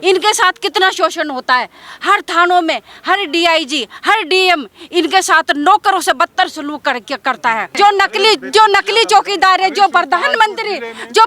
इनके साथ कितना शोषण होता है। हर थानों में हर डीआईजी हर डीएम इनके साथ नौकरों से बदतर सलूक करता है। जो नकली चौकीदार है, जो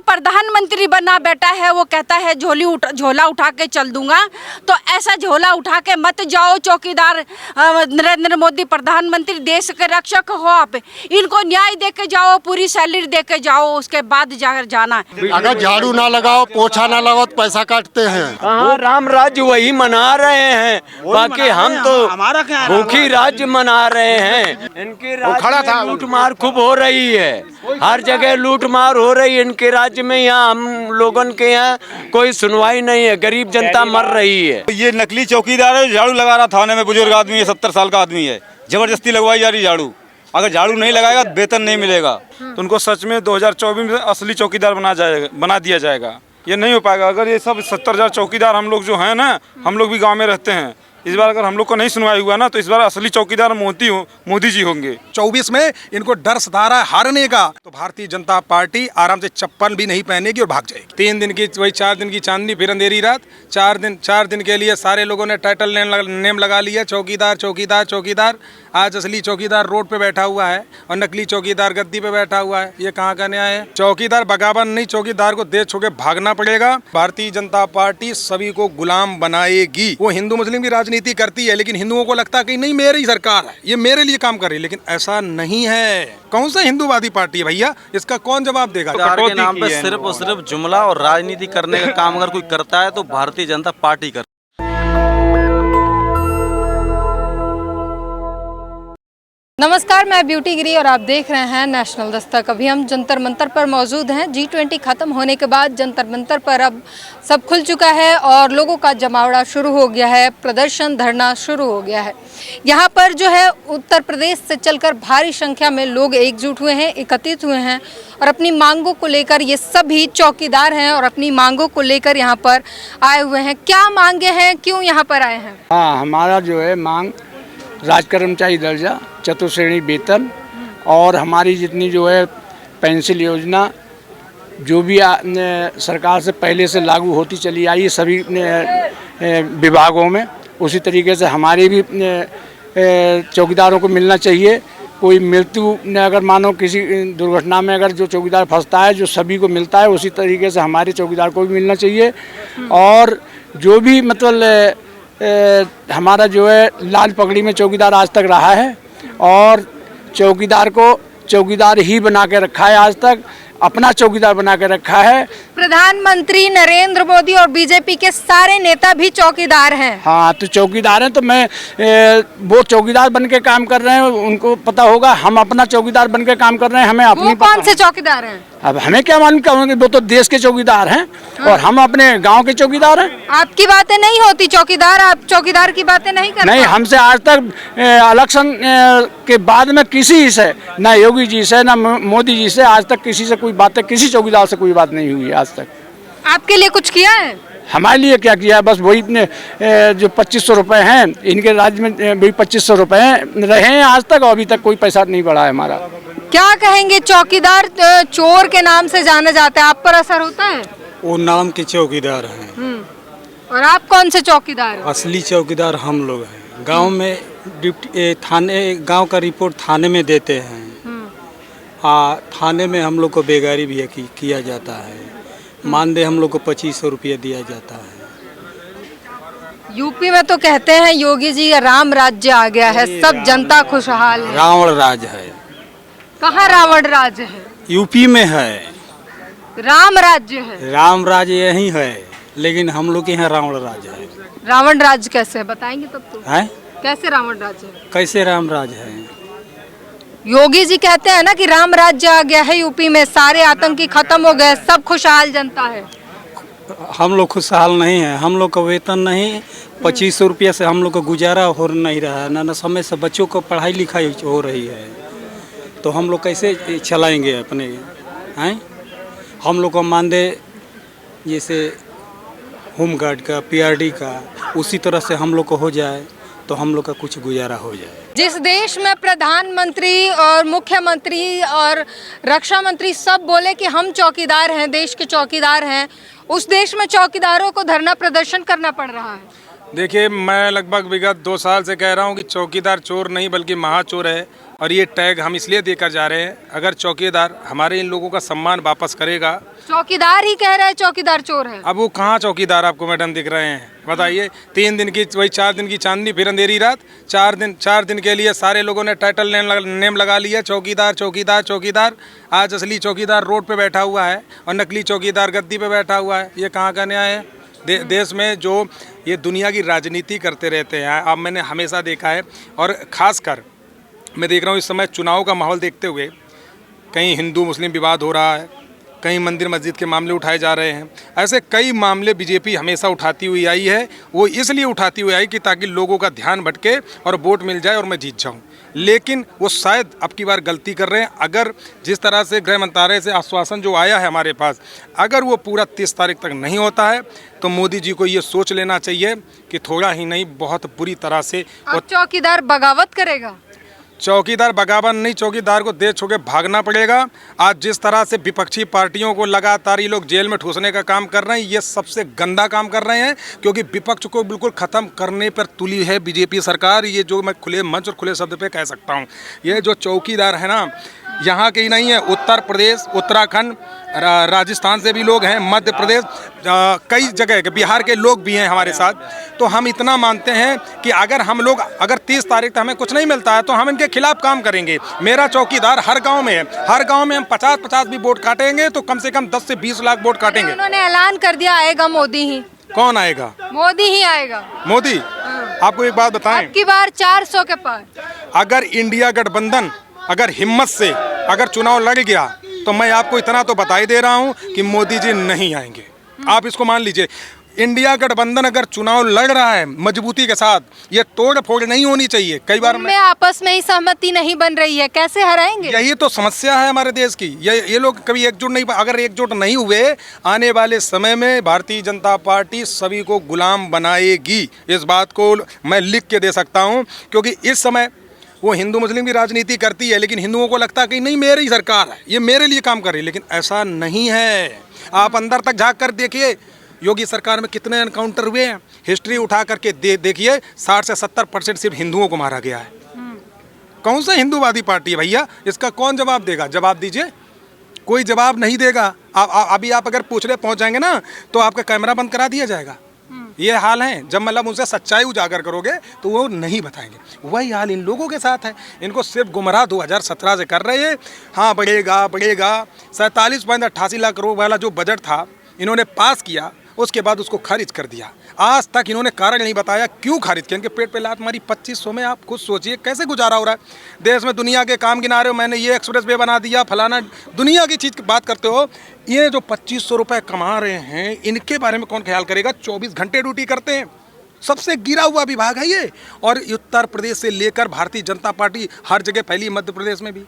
प्रधानमंत्री बना बैठा है, वो कहता है झोला उठा के चल दूंगा। तो ऐसा झोला उठा के मत जाओ चौकीदार। नरेंद्र मोदी प्रधानमंत्री, देश के रक्षक हो आप, इनको न्याय दे के जाओ, पूरी सैलरी दे के जाओ, उसके बाद जाकर जाना। अगर झाड़ू ना लगाओ, पोछा ना लगाओ तो पैसा काटते हैं। हाँ, राम राज्य वही मना रहे हैं, बाकी हम तो भूखी राज्य मना रहे हैं। इनके राज्य में लूट मार खूब हो रही है, हर जगह लूट मार हो रही है इनके राज्य में। यहाँ हम लोगन के यहाँ कोई सुनवाई नहीं है, गरीब जनता मर रही है। ये नकली चौकीदार है, झाड़ू लगा रहा थाने में, बुजुर्ग आदमी है, 70 साल का आदमी है, जबरदस्ती लगवाई जा रही झाड़ू। अगर झाड़ू नहीं लगाएगा तो वेतन नहीं मिलेगा। तो उनको सच में 2024 में असली चौकीदार बना दिया जाएगा। ये नहीं हो पाएगा अगर ये सब 70,000 चौकीदार हम लोग जो हैं ना, हम लोग भी गांव में रहते हैं। इस बार अगर हम लोग को नहीं सुनवाई हुआ ना, तो इस बार असली चौकीदार मोदी जी होंगे। 24 में इनको डर सता रहा है हारने का, तो भारतीय जनता पार्टी आराम से चप्पल भी नहीं पहनेगी और भाग जाएगी। 3 दिन की वही 4 दिन की चांदनी फिर अंधेरी रात। 4 दिन के लिए सारे लोगों ने टाइटल नेम लगा लिया, चौकीदार चौकीदार चौकीदार। आज असली चौकीदार रोड पे बैठा हुआ है और नकली चौकीदार गद्दी पे बैठा हुआ है। ये कहाँ का न्याय है? चौकीदार बगावन नहीं, चौकीदार को देश छोड़ के भागना पड़ेगा। भारतीय जनता पार्टी सभी को गुलाम बनाएगी। वो हिंदू मुस्लिम की राजनीति करती है, लेकिन हिंदुओं को लगता है कि नहीं मेरी सरकार है, ये मेरे लिए काम कर रही है, लेकिन ऐसा नहीं है। कौन सा हिंदूवादी पार्टी है भैया? इसका कौन जवाब देगा? के नाम पे सिर्फ और सिर्फ जुमला और राजनीति करने का काम अगर कोई करता है तो भारतीय जनता पार्टी कर। नमस्कार, मैं ब्यूटी गिरी और आप देख रहे हैं नेशनल दस्तक। अभी हम जंतर मंतर पर मौजूद हैं। G20 खत्म होने के बाद जंतर मंतर पर अब सब खुल चुका है और लोगों का जमावड़ा शुरू हो गया है, प्रदर्शन धरना शुरू हो गया है। यहाँ पर जो है उत्तर प्रदेश से चलकर भारी संख्या में लोग एकजुट हुए हैं, एकत्रित हुए हैं और अपनी मांगों को लेकर, ये सभी चौकीदार हैं और अपनी मांगों को लेकर यहाँ पर आए हुए हैं। क्या मांगे हैं, क्यों यहाँ पर आए हैं? हाँ, हमारा जो है मांग राज कर्मचारी दर्जा, चतुश्रेणी वेतन और हमारी जितनी जो है पेंशन योजना जो भी सरकार से पहले से लागू होती चली आई सभी विभागों में, उसी तरीके से हमारे भी चौकीदारों को मिलना चाहिए। कोई मृत्यु अगर मानो किसी दुर्घटना में अगर जो चौकीदार फंसता है, जो सभी को मिलता है, उसी तरीके से हमारे चौकीदार को भी मिलना चाहिए। और जो भी मतलब हमारा जो है लाल पगड़ी में चौकीदार आज तक रहा है और चौकीदार को चौकीदार ही बना के रखा है, आज तक अपना चौकीदार बना के रखा है। प्रधानमंत्री नरेंद्र मोदी और बीजेपी के सारे नेता भी चौकीदार हैं। हाँ, तो चौकीदार हैं, तो मैं वो चौकीदार बन के काम कर रहे हैं, उनको पता होगा। हम अपना चौकीदार बन के काम कर रहे हैं, हमें अपनी कौन से चौकीदार हैं? अब हमें क्या मालूम क्या होंगे, वो तो देश के चौकीदार हैं। हाँ। और हम अपने गांव के चौकीदार हैं। आपकी बातें नहीं होती चौकीदार, आप चौकीदार की बातें नहीं करते? नहीं, हमसे आज तक इलेक्शन के बाद में किसी से, न योगी जी से न मोदी जी से आज तक किसी से कोई बातें, किसी चौकीदार से कोई बात नहीं हुई है आज तक। आपके लिए कुछ किया है? हमारे लिए क्या किया है? बस वही इतने जो 2500 रुपये हैं, इनके राज्य में वही 2500 रुपये रहे हैं आज तक, और अभी तक कोई पैसा नहीं बढ़ा है हमारा। क्या कहेंगे? चौकीदार चोर के नाम से जाना जाता है, आप पर असर होता है? वो नाम के चौकीदार हैं। और आप कौन से चौकीदार? असली चौकीदार हम लोग हैं। गांव में ड्यूटी थाने, गांव का रिपोर्ट थाने में देते हैं। थाने में हम लोग को बेगारी भी किया जाता है। मानदेय हम लोग को 2500 रुपया दिया जाता है। यूपी में तो कहते हैं योगी जी का राम राज्य आ गया है, सब जनता खुशहाल है। रावण राज है। कहाँ रावण राज है? यूपी में है। राम राज्य है। राम राज्य यही है, लेकिन हम लोग के यहाँ रावण राज है। रावण राज कैसे है, बताएंगे तब तो? है कैसे रावण राज है? कैसे राम राज है? योगी जी कहते हैं ना कि राम राज्य आ गया है यूपी में, सारे आतंकी खत्म हो गए, सब खुशहाल जनता है। हम लोग खुशहाल नहीं है। हम लोग का वेतन नहीं, 2500 रुपया से हम लोग का गुजारा हो नहीं रहा है, ना समय से बच्चों को पढ़ाई लिखाई हो रही है, तो हम लोग कैसे चलाएंगे अपने? हैं, हम लोग का मानदेय जैसे होमगार्ड का, पीआरडी का, उसी तरह से हम लोग को हो जाए तो हम लोग का कुछ गुजारा हो जाए। जिस देश में प्रधानमंत्री और मुख्यमंत्री और रक्षा मंत्री सब बोले कि हम चौकीदार हैं, देश के चौकीदार हैं, उस देश में चौकीदारों को धरना प्रदर्शन करना पड़ रहा है। देखिए, मैं लगभग विगत 2 साल से कह रहा हूँ कि चौकीदार चोर नहीं बल्कि महाचोर है, और ये टैग हम इसलिए देकर जा रहे हैं। अगर चौकीदार हमारे इन लोगों का सम्मान वापस करेगा। चौकीदार ही कह रहे हैं चौकीदार चोर है। अब वो कहाँ चौकीदार आपको मैडम दिख रहे हैं, बताइए। 3 दिन की वही 4 दिन की चांदनी फिर अंधेरी रात। 4 दिन के लिए सारे लोगों ने टाइटल नेम लगा लिया, चौकीदार चौकीदार चौकीदार। आज असली चौकीदार रोड पे बैठा हुआ है और नकली चौकीदार गद्दी पे बैठा हुआ है। ये कहाँ का न्याय है? देश में जो ये दुनिया की राजनीति करते रहते हैं, अब मैंने हमेशा देखा है, और ख़ासकर मैं देख रहा हूँ इस समय चुनाव का माहौल देखते हुए, कहीं हिंदू मुस्लिम विवाद हो रहा है, कहीं मंदिर मस्जिद के मामले उठाए जा रहे हैं। ऐसे कई मामले बीजेपी हमेशा उठाती हुई आई है। वो इसलिए उठाती हुई आई कि ताकि लोगों का ध्यान भटके और वोट मिल जाए और मैं जीत जाऊं। लेकिन वो शायद अब की बार गलती कर रहे हैं। अगर जिस तरह से गृह मंत्रालय से आश्वासन जो आया है हमारे पास, अगर वो पूरा 30 तारीख तक नहीं होता है तो मोदी जी को ये सोच लेना चाहिए कि थोड़ा ही नहीं बहुत बुरी तरह से चौकीदार बगावत करेगा। चौकीदार बगावत नहीं, चौकीदार को देश छोड़ के भागना पड़ेगा। आज जिस तरह से विपक्षी पार्टियों को लगातार ये लोग जेल में ठूसने का काम कर रहे हैं, ये सबसे गंदा काम कर रहे हैं, क्योंकि विपक्ष को बिल्कुल ख़त्म करने पर तुली है बीजेपी सरकार। ये जो मैं खुले मंच और खुले शब्द पे कह सकता हूँ, ये जो चौकीदार है ना, यहाँ के ही नहीं है, उत्तर प्रदेश, उत्तराखंड, राजस्थान से भी लोग हैं, मध्य प्रदेश, कई जगह के, बिहार के लोग भी हैं हमारे साथ। तो हम इतना मानते हैं कि अगर 30 तारीख तक हमें कुछ नहीं मिलता है तो हम इनके खिलाफ काम करेंगे। मेरा चौकीदार हर गांव में है, हर गांव में हम 50-50 भी वोट काटेंगे तो कम से कम 10 से 20 लाख वोट काटेंगे। उन्होंने ऐलान कर दिया आएगा मोदी ही। कौन आएगा? मोदी ही आएगा। मोदी? आपको एक बात बताएं, अब की बार 400 के पार। अगर इंडिया गठबंधन अगर हिम्मत से अगर चुनाव लड़ गया तो मैं आपको इतना तो बता ही दे रहा हूं कि मोदी जी नहीं आएंगे। आप इसको मान लीजिए। इंडिया गठबंधन अगर चुनाव लड़ रहा है मजबूती के साथ, ये तोड़ फोड़ नहीं होनी चाहिए। कई बार में आपस में ही सहमति नहीं बन रही है, कैसे हराएंगे? यही तो समस्या है हमारे देश की। ये लोग कभी एकजुट नहीं, अगर एकजुट नहीं हुए, आने वाले समय में भारतीय जनता पार्टी सभी को गुलाम बनाएगी। इस बात को मैं लिख के दे सकता हूँ, क्योंकि इस समय वो हिंदू मुस्लिम की राजनीति करती है, लेकिन हिंदुओं को लगता है कि नहीं मेरी सरकार है, ये मेरे लिए काम कर रही है, लेकिन ऐसा नहीं है। आप अंदर तक झांक कर देखिए, योगी सरकार में कितने एनकाउंटर हुए हैं, हिस्ट्री उठा करके देखिए, 60 से 70% सिर्फ हिंदुओं को मारा गया है। कौन सा हिंदूवादी पार्टी है भैया? इसका कौन जवाब देगा? जवाब दीजिए। कोई जवाब नहीं देगा। अभी आप अगर पूछने पहुंच जाएंगे ना तो आपका कैमरा बंद करा दिया जाएगा। ये हाल है। जब मतलब उनसे सच्चाई उजागर करोगे तो वो नहीं बताएंगे। वही हाल इन लोगों के साथ है। इनको सिर्फ गुमराह 2017 से कर रहे हैं। हाँ बढ़ेगा बढ़ेगा। 47.88 लाख करोड़ वाला जो बजट था इन्होंने पास किया, उसके बाद उसको खारिज कर दिया। आज तक इन्होंने कारण नहीं बताया क्यों खारिज किया। इनके पेट पे लात मारी 2500 में। आप खुद सोचिए कैसे गुजारा हो रहा है देश में। दुनिया के काम गिना रहे हो, मैंने ये एक्सप्रेस वे बना दिया, फलाना दुनिया की चीज़ की बात करते हो। ये जो 2500 रुपये कमा रहे हैं, इनके बारे में कौन ख्याल करेगा? 24 घंटे ड्यूटी करते हैं। सबसे गिरा हुआ विभाग है ये। और उत्तर प्रदेश से लेकर भारतीय जनता पार्टी हर जगह फैली, मध्य प्रदेश में भी,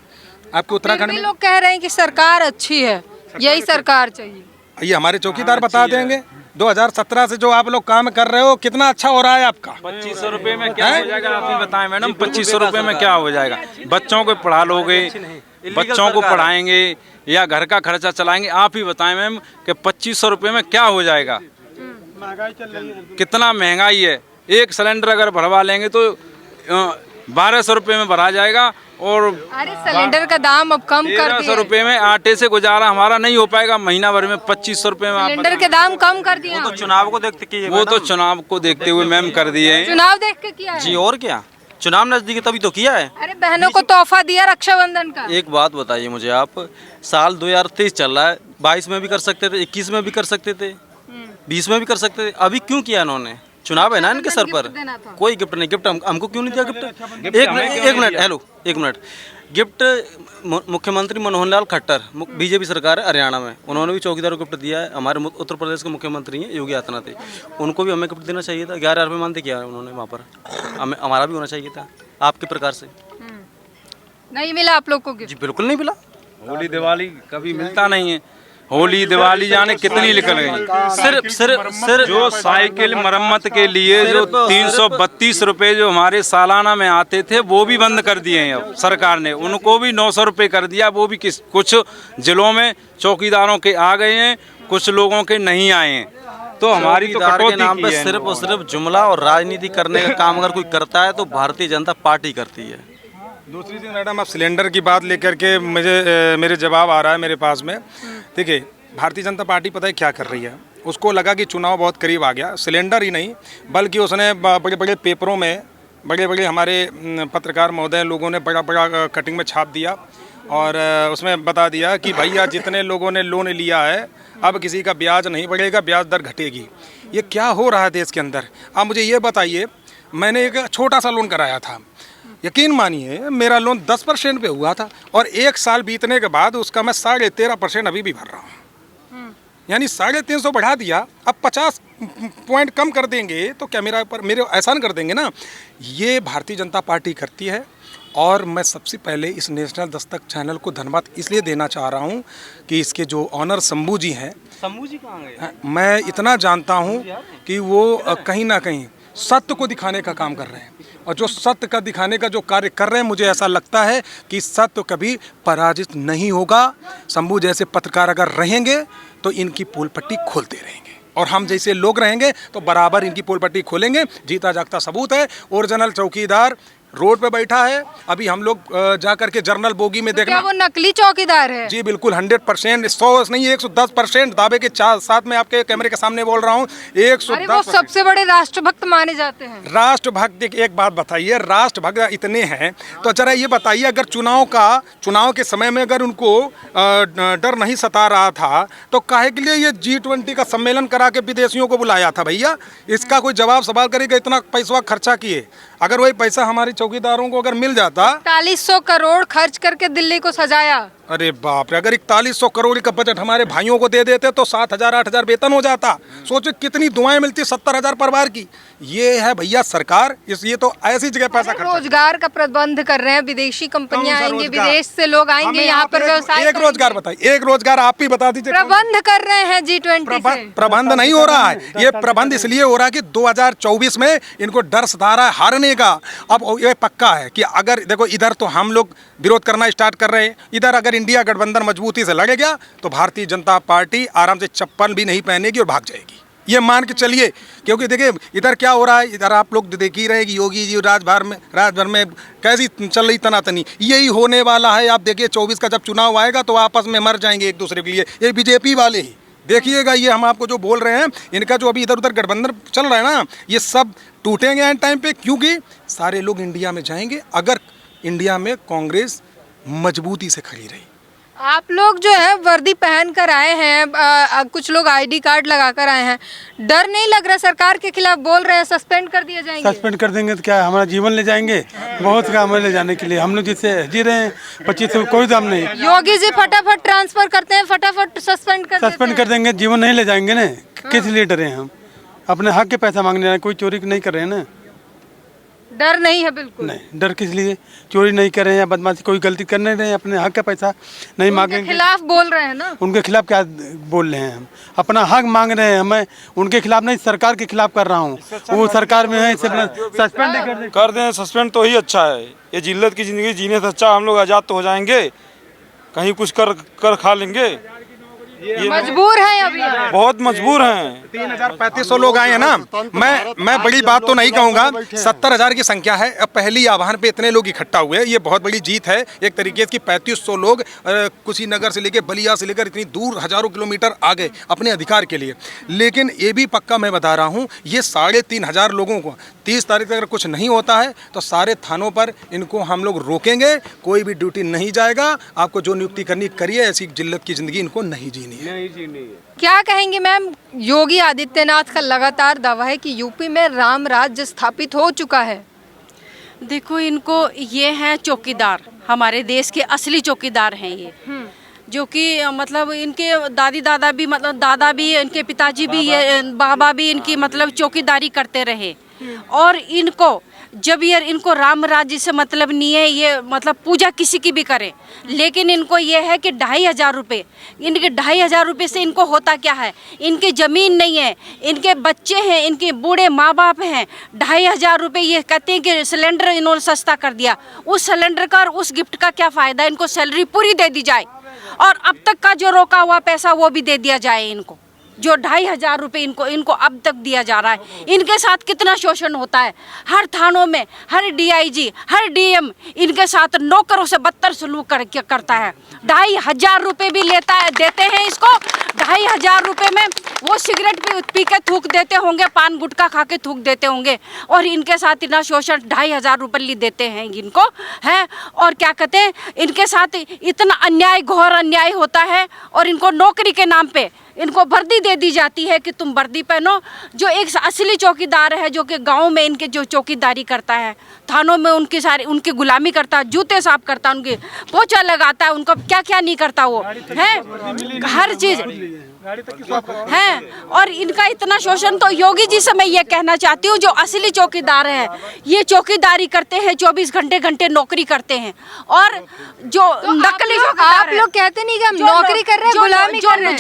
आपके उत्तराखंड में। लोग कह रहे हैं कि सरकार अच्छी है, यही सरकार चाहिए। ये हमारे चौकीदार बता देंगे। 2017 से जो आप लोग काम कर रहे हो कितना अच्छा हो रहा है आपका? 2500 रुपये में क्या हो जाएगा? आप ही बताएं मैडम, 2500 रुपये में क्या हो जाएगा? बच्चों को पढ़ा लोगे, बच्चों को पढ़ाएंगे या घर का खर्चा चलाएंगे? आप ही बताएं मैम कि 2500 रुपये में क्या हो जाएगा? कितना महंगाई है। एक सिलेंडर अगर भरवा लेंगे तो 1200 रुपये में भरा जाएगा। और अरे सिलेंडर का दाम अब कम कर दिया। 1300 रुपये में आटे से गुजारा हमारा नहीं हो पाएगा महीना भर में। 2500 रुपये में सिलेंडर के दाम कम कर दिया। वो तो चुनाव को देखते हुए मैम कर दिए। चुनाव देख के किया है जी, और क्या, चुनाव नजदीक तभी तो किया है। अरे बहनों को तोहफा दिया रक्षाबंधन का। एक बात बताइए मुझे आप, साल 2023 चल रहा है, 22 में भी कर सकते थे, 21 में भी कर सकते थे, 20 में भी कर सकते थे। अभी क्यों किया इन्होंने? चुनाव है ना इनके सर पर। कोई गिफ्ट नहीं। गिफ्ट हमको क्यों नहीं दिया? गिफ्ट एक मिनट हेलो, एक मिनट। गिफ्ट मुख्यमंत्री मनोहर लाल खट्टर, बीजेपी सरकार है हरियाणा में, उन्होंने भी चौकीदारों को गिफ्ट दिया है। हमारे उत्तर प्रदेश के मुख्यमंत्री हैं योगी आदित्यनाथ, उनको भी हमें गिफ्ट देना चाहिए था। 11,000 रुपये मानते किया उन्होंने वहाँ पर, हमें हमारा भी होना चाहिए था आपके प्रकार से। नहीं मिला आप लोग को गिफ्ट? जी बिल्कुल नहीं मिला। होली दिवाली कभी मिलता नहीं है। होली दिवाली जाने कितनी निकल गई। सिर्फ जो साइकिल मरम्मत के लिए जो 332 रुपए जो हमारे सालाना में आते थे वो भी बंद कर दिए हैं अब सरकार ने, उनको भी 900 रुपए कर दिया। वो भी कुछ जिलों में चौकीदारों के आ गए हैं, कुछ लोगों के नहीं आए हैं। तो हमारी तो चौकीदार के कटौती नाम की पे है। सिर्फ और सिर्फ जुमला और राजनीति करने का काम अगर कोई करता है तो भारतीय जनता पार्टी करती है। दूसरी चीज़ मैडम, आप सिलेंडर की बात लेकर के मेरे जवाब आ रहा है मेरे पास में। देखिए, भारतीय जनता पार्टी पता है क्या कर रही है, उसको लगा कि चुनाव बहुत करीब आ गया, सिलेंडर ही नहीं बल्कि उसने बड़े बड़े पेपरों में, बड़े बड़े हमारे पत्रकार महोदय लोगों ने बड़ा बड़ा कटिंग में छाप दिया और उसमें बता दिया कि भैया जितने लोगों ने लोन लिया है अब किसी का ब्याज नहीं बढ़ेगा, ब्याज दर घटेगी। ये क्या हो रहा है देश के अंदर? आप मुझे ये बताइए, मैंने एक छोटा सा लोन कराया था, यकीन मानिए मेरा लोन 10% पे हुआ था और 1 साल बीतने के बाद उसका मैं 13.5% अभी भी भर रहा हूँ। यानी 350 बढ़ा दिया, अब 50 पॉइंट कम कर देंगे तो क्या मेरे एहसान कर देंगे ना? ये भारतीय जनता पार्टी करती है। और मैं सबसे पहले इस नेशनल दस्तक चैनल को धन्यवाद इसलिए देना चाह रहा हूँ कि इसके जो ऑनर शंभू जी हैं, शंभू जी कहाँ गए? मैं इतना जानता हूँ कि वो कहीं ना कहीं सत्य को दिखाने का काम कर रहे हैं और जो सत्य का दिखाने का जो कार्य कर रहे हैं, मुझे ऐसा लगता है कि सत्य कभी पराजित नहीं होगा। शंभू जैसे पत्रकार अगर रहेंगे तो इनकी पोल पट्टी खोलते रहेंगे और हम जैसे लोग रहेंगे तो बराबर इनकी पोल पट्टी खोलेंगे। जीता जागता सबूत है, ओरिजिनल चौकीदार रोड पे बैठा है। अभी हम लोग जा करके जर्नल बोगी में देखना, क्या वो नकली चौकीदार है? जी बिल्कुल 100%, 100 नहीं 110% दावे के साथ में आपके कैमरे के सामने बोल रहा हूँ। 110%। वो सबसे बड़े राष्ट्रभक्त माने जाते हैं। राष्ट्रभक्त, एक बात बताइए, राष्ट्रभक्त इतने हैं तो जरा ये बताइए, अगर चुनाव के समय में अगर उनको डर नहीं सता रहा था तो काहे के लिए ये G20 का सम्मेलन करा के विदेशियों को बुलाया था? भैया इसका कोई जवाब सवाल करेगा? इतना पैसा खर्चा किए, अगर वही पैसा हमारे चौकीदारों को अगर मिल जाता। 4100 करोड़ खर्च करके दिल्ली को सजाया। अरे बाप रे, अगर 4100 करोड़ का बजट हमारे भाइयों को दे देते तो 7,000 8,000 वेतन हो जाता। सोचो कितनी दुआएं मिलती 70,000 परिवार की। ये है भैया सरकार, ये तो ऐसी जगह पैसा खर्च। रोजगार का प्रबंध कर रहे हैं, विदेशी कंपनियां आएंगी, विदेश से लोग आएंगे यहाँ पर व्यवसाय। एक रोजगार बताइए, एक रोजगार आप ही बता दीजिए। प्रबंध कर रहे हैं G20 से। प्रबंध नहीं हो रहा है, ये प्रबंध इसलिए हो रहा है कि 2024 में इनको डर सता रहा है हारने का। अब ये पक्का है कि अगर देखो, इधर तो हम लोग विरोध करना स्टार्ट कर रहे हैं, इधर अगर इंडिया गठबंधन मजबूती से लड़ेगा तो भारतीय जनता पार्टी आराम से चप्पल भी नहीं पहनेगी और भाग जाएगी, ये मान के चलिए। क्योंकि देखिए इधर क्या हो रहा है, इधर आप लोग देख ही रहे कि योगी जी राजभर में कैसी चल रही तनातनी, यही होने वाला है। आप देखिए 24 का जब चुनाव आएगा तो आपस में मर जाएंगे एक दूसरे के लिए, ये बीजेपी वाले ही। देखिएगा ये हम आपको जो बोल रहे हैं, इनका जो अभी इधर उधर गठबंधन चल रहा है ना, ये सब टूटेंगे एंड टाइम पे, क्योंकि सारे लोग इंडिया में जाएंगे अगर इंडिया में कांग्रेस मजबूती से खड़ी रही। आप लोग जो है वर्दी पहन कर आए हैं, कुछ लोग ID कार्ड लगा कर आए हैं, डर नहीं लग रहा? सरकार के खिलाफ बोल रहे हैं, सस्पेंड कर दिए जाएंगे। सस्पेंड कर देंगे तो क्या हमारा जीवन ले जाएंगे? बहुत काम है ले जाने के लिए, हम लोग जिससे जी रहे हैं 25 कोई दाम नहीं। योगी जी फटाफट ट्रांसफर करते हैं, फटाफट सस्पेंड कर देंगे, जीवन नहीं ले जाएंगे ना। किस लिए डरे हम? अपने हक के पैसा मांगने हैं, कोई चोरी नहीं कर रहे हैं ना। डर नहीं है बिल्कुल नहीं, डर किस लिए? चोरी नहीं कर रहे हैं या बदमाशी कोई गलती कर नहीं रहे हैं, अपने हक का पैसा नहीं मांगेंगे। उनके खिलाफ बोल रहे हैं ना? उनके खिलाफ क्या बोल रहे हैं? हम अपना हक मांग रहे हैं, मैं उनके खिलाफ नहीं सरकार के खिलाफ कर रहा हूँ। वो सरकार में है, इसे सस्पेंड कर दें। सस्पेंड तो ही अच्छा है, ये जिल्लत की ज़िंदगी जीने से अच्छा हम लोग आज़ाद तो हो जाएंगे, कहीं कुछ कर खा लेंगे। ये मजबूर हैं अभी, बहुत मजबूर हैं। 3,3500 लोग आए हैं ना। मैं बड़ी बात तो नहीं कहूँगा, 70,000 की संख्या है। अब पहली आह्वान पे इतने लोग इकट्ठा हुए, ये बहुत बड़ी जीत है एक तरीके की। 3500 लोग कुशीनगर से लेकर बलिया से लेकर इतनी दूर हजारों किलोमीटर आ गए अपने अधिकार के लिए। लेकिन ये भी पक्का मैं बता रहा हूँ, ये 3,500 लोगों को 30 तारीख तक अगर कुछ नहीं होता है तो सारे थानों पर इनको हम लोग रोकेंगे, कोई भी ड्यूटी नहीं जाएगा। आपको जो नियुक्ति करनी करिए, ऐसी जिल्लत की जिंदगी इनको नहीं जीनी है। क्या कहेंगे मैम? योगी आदित्यनाथ का लगातार दावा है कि यूपी में राम राज्य स्थापित हो चुका है। देखो, इनको ये हैं चौकीदार, हमारे देश के असली चौकीदार हैं ये, जो कि मतलब इनके दादी दादा भी, मतलब दादा भी, इनके पिताजी भी, ये बाबा भी इनकी मतलब चौकीदारी करते रहे। और इनको जब ये इनको राम राज्य से मतलब नहीं है, ये मतलब पूजा किसी की भी करें, लेकिन इनको ये है कि 2,500 रुपये, इनके 2,500 रुपये से इनको होता क्या है? इनकी ज़मीन नहीं है, इनके बच्चे हैं, इनके बूढ़े माँ बाप हैं। 2,500 रुपये ये कहते हैं कि सिलेंडर इन्होंने सस्ता कर दिया। उस सिलेंडर का और उस गिफ्ट का क्या फ़ायदा? इनको सैलरी पूरी दे दी जाए और अब तक का जो रोका हुआ पैसा वो भी दे दिया जाए इनको। जो 2,500 रुपये इनको अब तक दिया जा रहा है, इनके साथ कितना शोषण होता है। हर थानों में हर DIG, हर DM इनके साथ नौकरों से बदतर सलूक करता है। 2,500 रुपये भी देते हैं इसको। 2,500 रुपये में वो सिगरेट पी के थूक देते होंगे, पान गुटखा खा के थूक देते होंगे, और इनके साथ इतना शोषण 2,500 रुपये देते हैं इनको, है। और क्या कहते हैं, इनके साथ इतना अन्याय, घोर अन्याय होता है। और इनको नौकरी के नाम पे इनको वर्दी दे दी जाती है कि तुम वर्दी पहनो। जो एक असली चौकीदार है, जो कि गांव में इनके जो चौकीदारी करता है, थानों में उनकी गुलामी करता है, जूते साफ करता है, उनके पोछा लगाता है, उनको क्या क्या नहीं करता वो है, हर चीज़ है। और इनका इतना शोषण, तो योगी जी से मैं ये कहना चाहती हूँ, जो असली चौकीदार है, ये चौकीदारी करते हैं, 24 घंटे नौकरी करते हैं। और जो नकली आप लोग कहते नहीं कि हम नौकरी कर रहे हैं, गुलामी कर रहे हैं।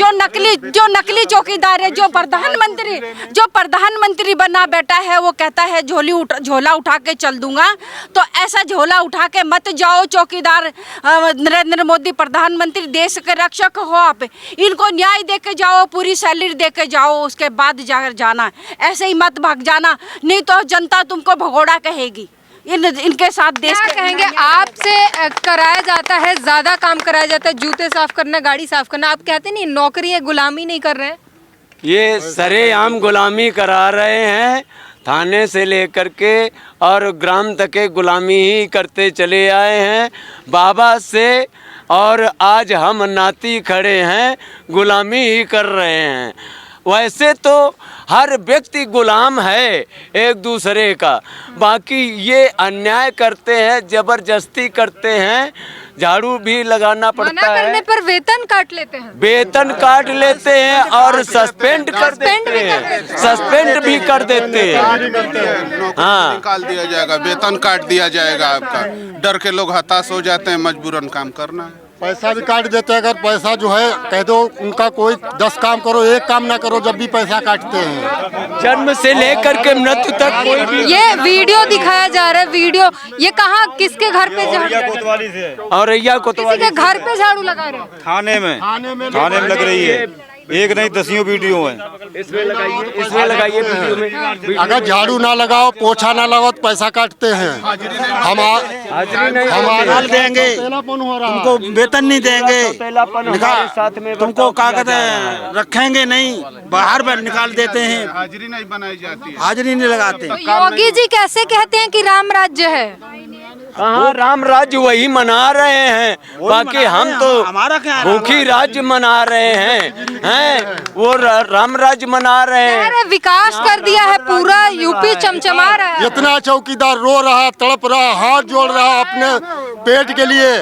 जो नकली चौकीदार है, जो प्रधानमंत्री बना बैठा है, वो कहता है झोला उठा के चल दूंगा। तो ऐसा झोला उठा के मत जाओ चौकीदार। नरेंद्र मोदी प्रधानमंत्री, देश के रक्षक हो आप। इनको न्याय दे के जाओ, पूरी सैलरी दे के जाओ, उसके बाद जाना। ऐसे ही मत भाग जाना, नहीं तो जनता तुमको भगोड़ा कहेगी। इनके साथ देश क्या कहेंगे? आपसे कराया जाता है, ज्यादा काम कराया जाता है, जूते साफ करना, गाड़ी साफ करना। आप कहते नहीं नौकरी है, गुलामी नहीं कर रहे हैं? ये सरेआम गुलामी करा रहे हैं, थाने से लेकर के और ग्राम तक के गुलामी ही करते चले आए हैं बाबा से। और आज हम नाती खड़े हैं, गुलामी ही कर रहे हैं। वैसे तो हर व्यक्ति गुलाम है एक दूसरे का, बाकी ये अन्याय करते हैं, जबरदस्ती करते हैं। झाड़ू भी लगाना पड़ता है, करने पर वेतन काट लेते हैं, वेतन काट लेते हैं और सस्पेंड कर देते हैं, सस्पेंड भी कर देते हैं। हाँ, निकाल दिया जाएगा, वेतन काट दिया जाएगा आपका। डर के लोग हताश हो जाते हैं, मजबूरन काम करना है। पैसा भी काट देते हैं। अगर पैसा जो है कह दो उनका, कोई 10 काम करो, एक काम ना करो, जब भी पैसा काटते हैं। जन्म से लेकर के मृत्यु तक कोई भी। ये वीडियो दिखाया जा रहा है, वीडियो ये कहाँ, किसके घर पे कोतवाली से औरैया कोतवाली किसी के घर पे झाड़ू लगा रहे हो? थाने में लग रही है। एक नहीं 10 वीडियो है। इसमें लगाइए वीडियो में। अगर झाड़ू ना लगाओ, पोछा ना लगाओ तो पैसा काटते हैं। हम निकाल देंगे, तुमको वेतन नहीं देंगे, तुमको क्या कहते हैं, रखेंगे नहीं, बाहर निकाल देते हैं, हाजिरी नहीं बनाई जाती है, हाजिरी नहीं लगाते। तो योगी जी कैसे कहते हैं कि राम राज्य है? हाँ, राम राज्य वही मना रहे हैं, बाकी हम तो हमारा क्या भूखी राज्य मना रहे हैं, वो राम राज्य मना रहे हैं। अरे विकास कर दिया है, पूरा यूपी चमचमा रहा है। इतना चौकीदार रो रहा, तड़प रहा, हाथ जोड़ रहा अपने पेट के लिए,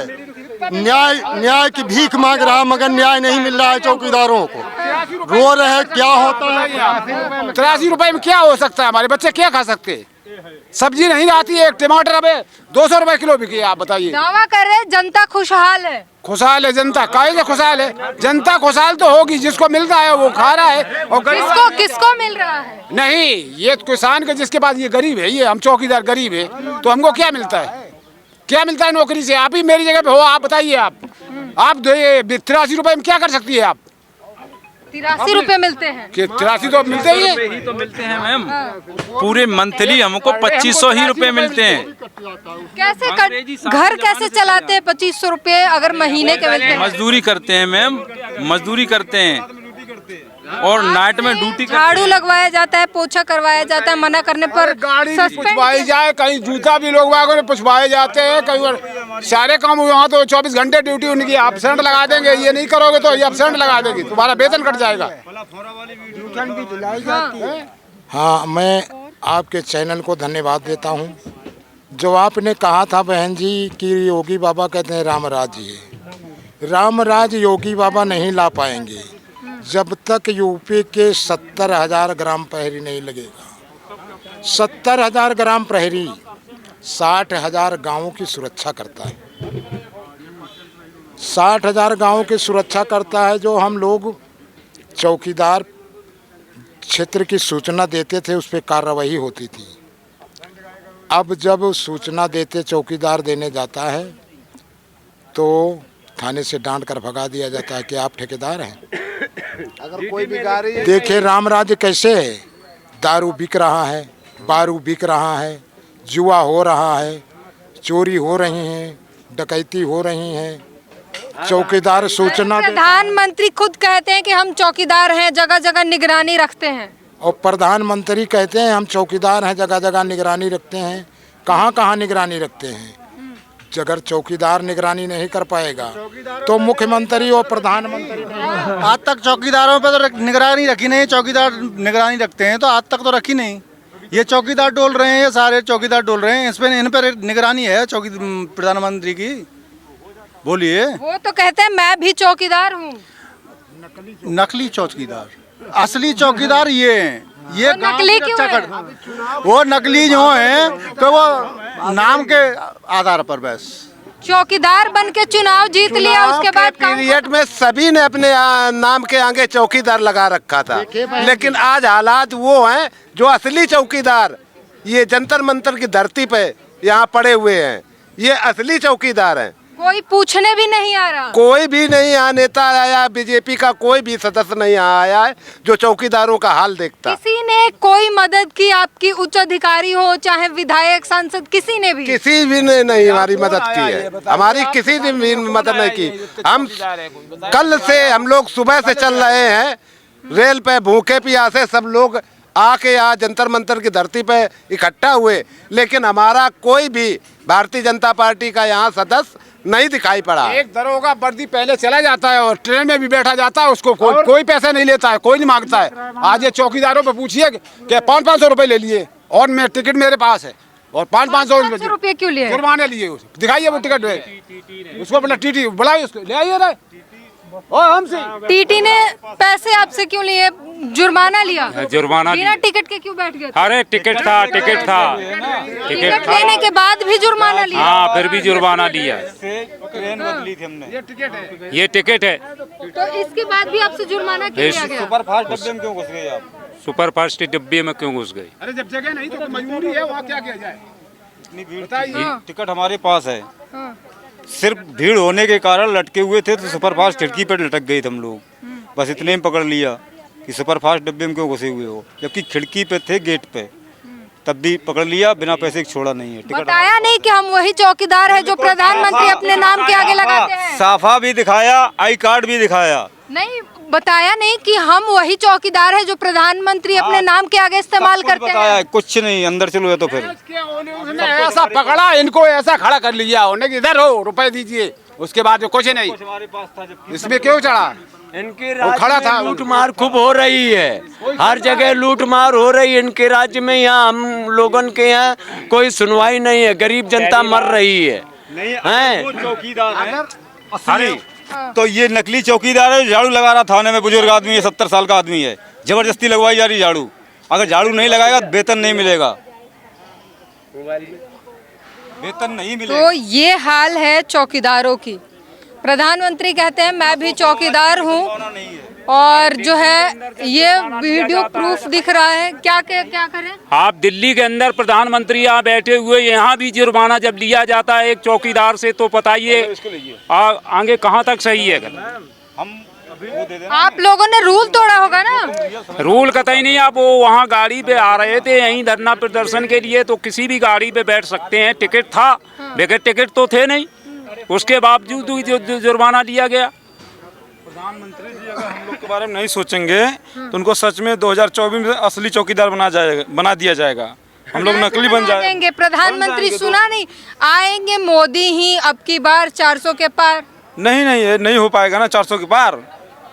न्याय की भीख मांग रहा, मगर न्याय नहीं मिल रहा है चौकीदारों को। रो रहे, क्या होता है? 83 रुपए में क्या हो सकता है? हमारे बच्चे क्या खा सकते? सब्जी नहीं आती है, टमाटर अब 200 रुपए किलो बिकी। आप बताइए। दावा कर रहे जनता खुशहाल है। खुशहाल है जनता, काहे से खुशहाल है? जनता खुशहाल तो होगी, जिसको मिल रहा है वो खा रहा है। और किसको मिल रहा है? नहीं, ये किसान के जिसके पास, ये गरीब है, ये हम चौकीदार गरीब है, तो हमको क्या मिलता है? क्या मिलता है नौकरी से? आप ही मेरी जगह पे हो, आप बताइए। आप 83 रुपए में क्या कर सकती है? आप 83 रुपए मिलते हैं। 83 तो मिलते ही है। ही तो मिलते हैं मैम। पूरे मंथली हमको 2500 ही रुपए मिलते हैं। कैसे घर कैसे चलाते हैं? 2500 रुपए अगर महीने के मिलते हैं। मजदूरी करते हैं मैम, मजदूरी करते हैं और नाइट में ड्यूटी। झाड़ू लगवाया जाता है, पोछा करवाया जाता है, मना करने पर गाड़ी पुछवाई जाए, कहीं जूता भी लोग पुछवाए जाते हैं, कहीं सारे काम वहाँ तो 24 घंटे ड्यूटी उनकी। एब्सेंट लगा देंगे, ये नहीं करोगे तो ये एब्सेंट लगा देगी, तुम्हारा वेतन कट जाएगा। हाँ, मैं आपके चैनल को धन्यवाद देता हूँ। जो आपने कहा था बहन जी कि योगी बाबा कहते हैं राम राज्य है, राम राज्य योगी बाबा नहीं ला पाएंगे जब तक यूपी के 70,000 ग्राम पहरी नहीं लगेगा। 70,000 ग्राम प्रहरी 60,000 गांवों की सुरक्षा करता है। 60,000 गांवों की सुरक्षा करता है। जो हम लोग चौकीदार क्षेत्र की सूचना देते थे उस पर कार्रवाई होती थी। अब जब सूचना देते चौकीदार देने जाता है तो थाने से डांट कर भगा दिया जाता है कि आप ठेकेदार हैं। अगर कोई भी गाड़ी देखिए राम राज्य कैसे है। दारू बिक रहा है, बारू बिक रहा है, जुआ हो रहा है, चोरी हो रही है, डकैती हो रही है। चौकीदार सूचना प्रधानमंत्री खुद कहते हैं कि हम चौकीदार हैं, जगह जगह निगरानी रखते हैं। और प्रधानमंत्री कहते हैं हम चौकीदार हैं, जगह जगह निगरानी रखते हैं। कहाँ कहाँ निगरानी रखते हैं? अगर चौकीदार निगरानी नहीं कर पाएगा तो मुख्यमंत्री और प्रधानमंत्री आज तक चौकीदारों पे तो निगरानी रखी नहीं। चौकीदार निगरानी रखते हैं तो आज तक तो रखी नहीं। ये चौकीदार डोल रहे हैं, ये सारे चौकीदार डोल रहे हैं। इस पे इन पर निगरानी है प्रधानमंत्री की। बोलिए। वो तो कहते हैं मैं भी चौकीदार हूँ। नकली चौकीदार, असली चौकीदार ये हैं। ये नकली क्यों है? वो नकली जो हैं तो वो नाम के आधार पर बस चौकीदार बन के चुनाव जीत लिया, उसके बाद पीरियड में सभी ने अपने नाम के आगे चौकीदार लगा रखा था। लेकिन आज हालात वो हैं जो असली चौकीदार ये जंतर मंतर की धरती पे यहाँ पड़े हुए हैं। ये असली चौकीदार हैं। कोई पूछने भी नहीं आ रहा। कोई भी नहीं यहाँ नेता आया, बीजेपी का कोई भी सदस्य नहीं यहाँ आया है जो चौकीदारों का हाल देखता। किसी ने कोई मदद की? आपकी उच्च अधिकारी हो चाहे विधायक सांसद, किसी ने भी? किसी भी ने नहीं हमारी मदद की है। हमारी किसी ने भी मदद नहीं की। हम कल से हम लोग सुबह से चल रहे हैं रेल पे, भूखे प्यासे सब लोग आके यहाँ जंतर मंतर की धरती पे इकट्ठा हुए, लेकिन हमारा कोई भी भारतीय जनता पार्टी का यहाँ सदस्य नहीं दिखाई पड़ा। एक दरोगा वर्दी पहले चला जाता है और ट्रेन में भी बैठा जाता है, उसको कोई पैसे नहीं लेता है, कोई नहीं मांगता है। आज ये चौकीदारों पे पूछिए कि 500 रुपए ले लिए और मैं टिकट मेरे पास है और 500 रुपए क्यों लिए? जुर्माने लिए। दिखाइए वो टिकट उसको अपना टीटी बुलाइए, उसको ले आइए रे। हमसे टीटी ने पैसे आपसे क्यों लिए? जुर्माना लिया? जुर्माना बिना टिकट के क्यों बैठ गए? अरे टिकट था टिकट लेने के बाद भी जुर्माना लिया? हाँ, फिर भी जुर्माना लिया। ट्रेन बदली थी हमने। ये टिकट है। तो इसके बाद भी आपसे जुर्माना क्यों लिया गया? सुपर फास्ट डब्बे में क्यों घुस गए आप? सुपर फास्ट डिब्बे में क्यों घुस गए? अरे जब जगह नहीं तो मजबूरी है, वहाँ क्या किया जाए? इतनी भीड़, टिकट हमारे पास है। सिर्फ भीड़ होने के कारण लटके हुए थे तो सुपर फास्ट खिड़की पर लटक गए थे हम लोग। बस इतने में पकड़ लिया कि सुपर फास्ट डब्बे में क्यों घुसे हुए हो, जबकि खिड़की पे थे गेट पे, तब भी पकड़ लिया, बिना पैसे के छोड़ा नहीं है। बताया नहीं कि हम वही चौकीदार है जो प्रधानमंत्री अपने नाम के आगे लगाते हैं? साफा भी दिखाया, आई कार्ड भी दिखाया। नहीं बताया नहीं कि हम वही चौकीदार है जो प्रधानमंत्री अपने नाम के आगे इस्तेमाल करते हैं? कुछ नहीं, अंदर चलो या तो फिर उसने ऐसा पकड़ा, इनको ऐसा खड़ा कर लिया उन्हें कि इधर हो, रुपए दीजिए। उसके बाद कुछ नहीं, इसमें क्यों चढ़ा? इनके राज्य में लूट मार खूब हो रही है। हर जगह लूट मार हो रही है इनके राज्य में। यहाँ हम लोगन के यहाँ कोई सुनवाई नहीं है, गरीब जनता मर रही है। असली तो ये नकली चौकीदार है। झाड़ू लगा रहा थाने में, बुजुर्ग आदमी है, 70 साल का आदमी है। जबरदस्ती लगवाई जा रही झाड़ू। अगर झाड़ू नहीं लगाएगा वेतन नहीं मिलेगा, वेतन नहीं मिलेगा। तो ये हाल है चौकीदारों की। प्रधानमंत्री कहते हैं मैं भी चौकीदार हूँ और जो है ये वीडियो प्रूफ दिख रहा है। क्या करें? आप दिल्ली के अंदर प्रधानमंत्री यहाँ बैठे हुए, यहाँ भी जुर्माना जब लिया जाता है एक चौकीदार से तो बताइए आगे कहाँ तक सही है? आप लोगों ने रूल तोड़ा होगा ना? रूल कतई नहीं। आप वो वहाँ गाड़ी पे आ रहे थे यहीं धरना प्रदर्शन के लिए, तो किसी भी गाड़ी पे बैठ सकते हैं। टिकट था, बगैर टिकट तो थे नहीं, उसके बावजूद जुर्माना लिया गया। प्रधानमंत्री जी अगर हम लोग के बारे में नहीं सोचेंगे तो उनको सच में 2024 में असली चौकीदार बना दिया जाएगा। हम लोग नकली बन जाएंगे। प्रधानमंत्री सुना नहीं, आएंगे मोदी ही अब की बार 400 के पार। नहीं, ये नहीं हो पाएगा ना 400 के पार,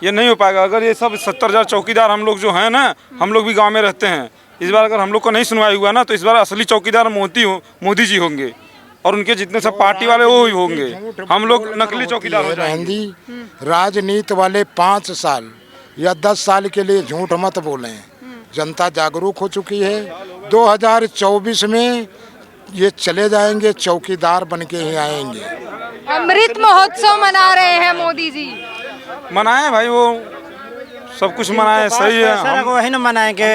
ये नहीं हो पाएगा। अगर ये सब 70,000 चौकीदार हम लोग जो है ना, हम लोग भी गाँव में रहते हैं, इस बार अगर हम लोग को नहीं सुनवाई हुआ ना तो इस बार असली चौकीदार मोदी जी होंगे और उनके जितने सब पार्टी वाले वो ही होंगे। हम लोग नकली चौकीदार हो जाएंगे। राजनीति वाले 5 साल या 10 साल के लिए झूठ मत बोलें। जनता जागरूक हो चुकी है, 2024 में ये चले जाएंगे, चौकीदार बन के ही आएंगे। अमृत महोत्सव मना रहे हैं मोदी जी। मनाए भाई, वो सब कुछ मनाए, सही है। वही ना मनाएंगे।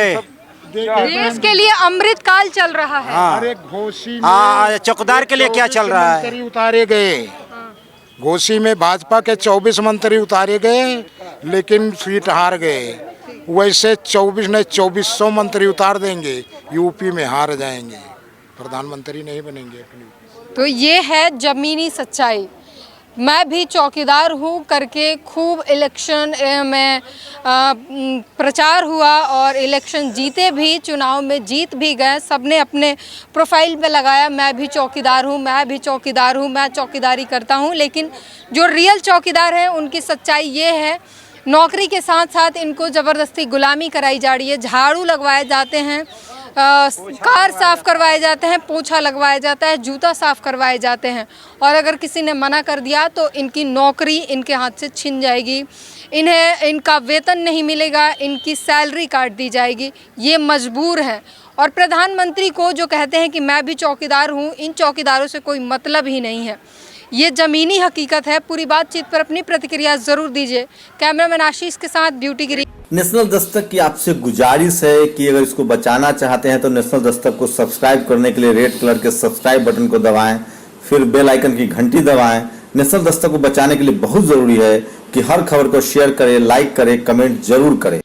देश के लिए अमृत काल चल रहा है। अरे घोसी हाँ, चौकीदार के लिए क्या चल रहा है? मंत्री उतारे गए, घोसी में भाजपा के 24 मंत्री उतारे गए, लेकिन सीट हार गए। वैसे 2400 मंत्री उतार देंगे, यूपी में हार जाएंगे, प्रधानमंत्री नहीं बनेंगे अपनी। तो ये है जमीनी सच्चाई। मैं भी चौकीदार हूँ करके खूब इलेक्शन में प्रचार हुआ और इलेक्शन जीते भी, चुनाव में जीत भी गए। सबने अपने प्रोफाइल पे लगाया मैं भी चौकीदार हूँ, मैं भी चौकीदार हूँ, मैं चौकीदारी करता हूँ। लेकिन जो रियल चौकीदार हैं उनकी सच्चाई ये है, नौकरी के साथ साथ इनको ज़बरदस्ती गुलामी कराई जा रही है। झाड़ू लगवाए जाते हैं, कार साफ़ करवाए जाते हैं, पोछा लगवाया जाता है, जूता साफ़ करवाए जाते हैं। और अगर किसी ने मना कर दिया तो इनकी नौकरी इनके हाथ से छिन जाएगी, इन्हें इनका वेतन नहीं मिलेगा, इनकी सैलरी काट दी जाएगी। ये मजबूर हैं। और प्रधानमंत्री को जो कहते हैं कि मैं भी चौकीदार हूँ, इन चौकीदारों से कोई मतलब ही नहीं है। ये ज़मीनी हकीकत है। पूरी बातचीत पर अपनी प्रतिक्रिया ज़रूर दीजिए। कैमरामैन आशीष के साथ ब्यूटी गिरी। नेशनल दस्तक की आपसे गुजारिश है कि अगर इसको बचाना चाहते हैं तो नेशनल दस्तक को सब्सक्राइब करने के लिए रेड कलर के सब्सक्राइब बटन को दबाएं, फिर बेल आइकन की घंटी दबाएं। नेशनल दस्तक को बचाने के लिए बहुत जरूरी है कि हर खबर को शेयर करें, लाइक करें, कमेंट जरूर करें।